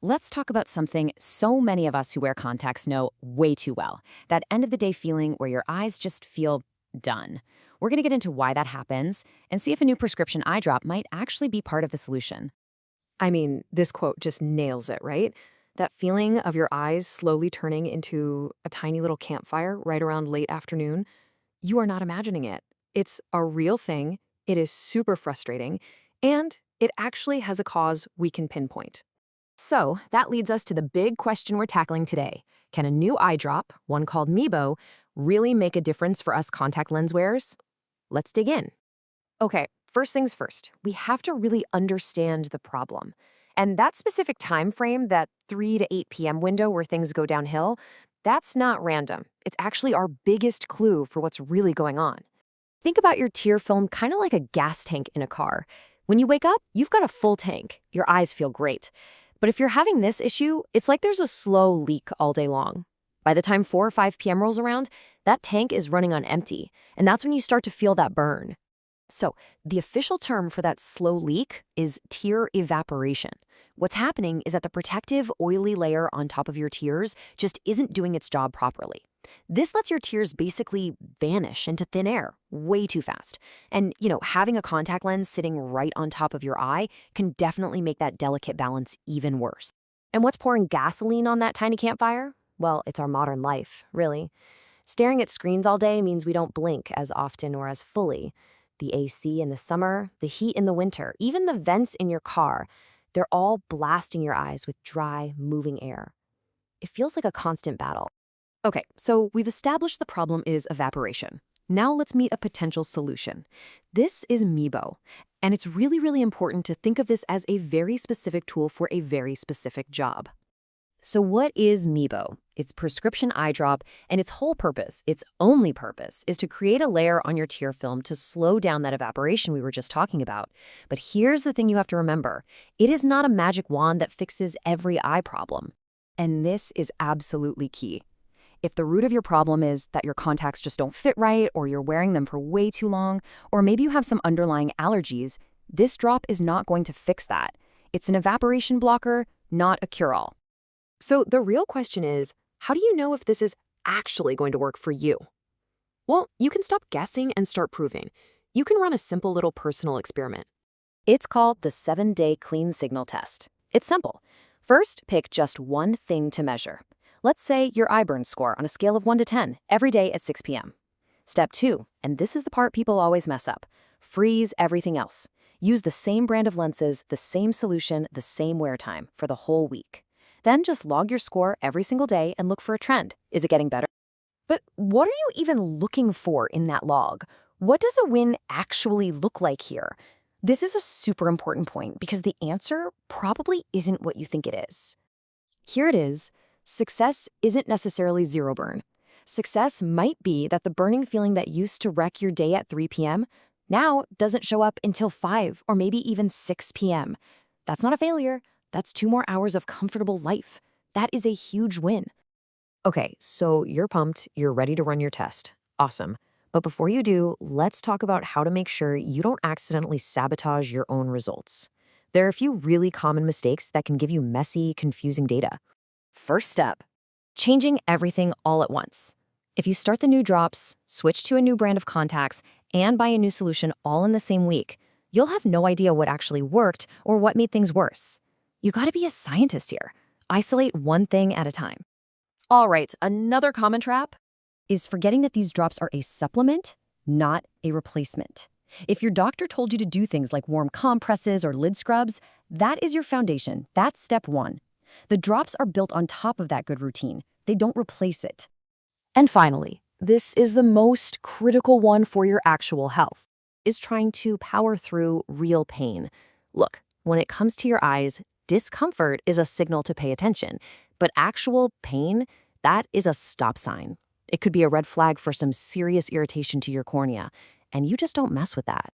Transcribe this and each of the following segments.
let's talk about something so many of us who wear contacts know way too well. That end of the day feeling where your eyes just feel done. We're going to get into why that happens and see if a new prescription eye drop might actually be part of the solution. I mean, this quote just nails it, right? That feeling of your eyes slowly turning into a tiny little campfire right around late afternoon, you are not imagining it. It's a real thing, it is super frustrating, and it actually has a cause we can pinpoint. So that leads us to the big question we're tackling today. Can a new eye drop, one called Miebo, really make a difference for us contact lens wearers? Let's dig in. Okay, first things first, we have to really understand the problem. And that specific time frame, that 3 to 8 p.m. window where things go downhill, that's not random. It's actually our biggest clue for what's really going on. Think about your tear film kind of like a gas tank in a car. When you wake up, you've got a full tank. Your eyes feel great. But if you're having this issue, it's like there's a slow leak all day long. By the time 4 or 5 p.m. rolls around, that tank is running on empty, and that's when you start to feel that burn. So, the official term for that slow leak is tear evaporation. What's happening is that the protective, oily layer on top of your tears just isn't doing its job properly. This lets your tears basically vanish into thin air way too fast. And, having a contact lens sitting right on top of your eye can definitely make that delicate balance even worse. And what's pouring gasoline on that tiny campfire? Well, it's our modern life, really. Staring at screens all day means we don't blink as often or as fully. The AC in the summer, the heat in the winter, even the vents in your car, they're all blasting your eyes with dry, moving air. It feels like a constant battle. Okay, so we've established the problem is evaporation. Now let's meet a potential solution. This is Miebo, and it's really, really important to think of this as a very specific tool for a very specific job. So what is Miebo? It's prescription eye drop, and its whole purpose, its only purpose, is to create a layer on your tear film to slow down that evaporation we were just talking about. But here's the thing you have to remember. It is not a magic wand that fixes every eye problem. And this is absolutely key. If the root of your problem is that your contacts just don't fit right, or you're wearing them for way too long, or maybe you have some underlying allergies, this drop is not going to fix that. It's an evaporation blocker, not a cure-all. So the real question is, how do you know if this is actually going to work for you? Well, you can stop guessing and start proving. You can run a simple little personal experiment. It's called the 7-day clean signal test. It's simple. First, pick just one thing to measure. Let's say your eye burn score on a scale of 1 to 10 every day at 6 p.m. Step 2, and this is the part people always mess up, freeze everything else. Use the same brand of lenses, the same solution, the same wear time for the whole week. Then just log your score every single day and look for a trend. Is it getting better? But what are you even looking for in that log? What does a win actually look like here? This is a super important point because the answer probably isn't what you think it is. Here it is. Success isn't necessarily zero burn. Success might be that the burning feeling that used to wreck your day at 3 p.m. now doesn't show up until 5 or maybe even 6 p.m. That's not a failure. That's 2 more hours of comfortable life. That is a huge win. Okay, so you're pumped, you're ready to run your test. Awesome. But before you do, let's talk about how to make sure you don't accidentally sabotage your own results. There are a few really common mistakes that can give you messy, confusing data. First step, changing everything all at once. If you start the new drops, switch to a new brand of contacts, and buy a new solution all in the same week, you'll have no idea what actually worked or what made things worse. You gotta be a scientist here. Isolate one thing at a time. All right, another common trap is forgetting that these drops are a supplement, not a replacement. If your doctor told you to do things like warm compresses or lid scrubs, that is your foundation. That's step 1. The drops are built on top of that good routine. They don't replace it. And finally, this is the most critical one for your actual health, is trying to power through real pain. Look, when it comes to your eyes, discomfort is a signal to pay attention, but actual pain, that is a stop sign. It could be a red flag for some serious irritation to your cornea, and you just don't mess with that.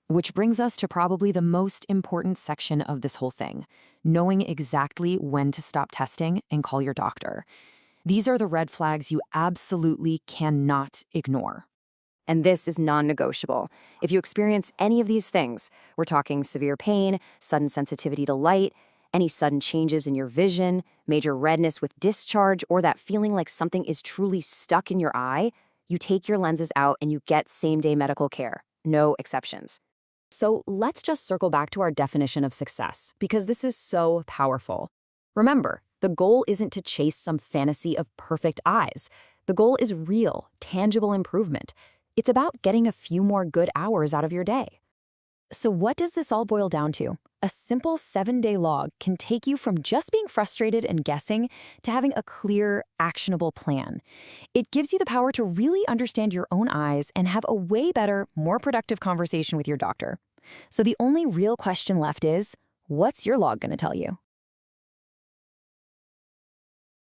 Which brings us to probably the most important section of this whole thing, knowing exactly when to stop testing and call your doctor. These are the red flags you absolutely cannot ignore. And this is non-negotiable. If you experience any of these things, we're talking severe pain, sudden sensitivity to light, Any sudden changes in your vision, major redness with discharge, or that feeling like something is truly stuck in your eye, you take your lenses out and you get same-day medical care. No exceptions. So let's just circle back to our definition of success, because this is so powerful. Remember, the goal isn't to chase some fantasy of perfect eyes. The goal is real, tangible improvement. It's about getting a few more good hours out of your day. So what does this all boil down to? A simple 7-day log can take you from just being frustrated and guessing to having a clear, actionable plan. It gives you the power to really understand your own eyes and have a way better, more productive conversation with your doctor. So the only real question left is, what's your log going to tell you?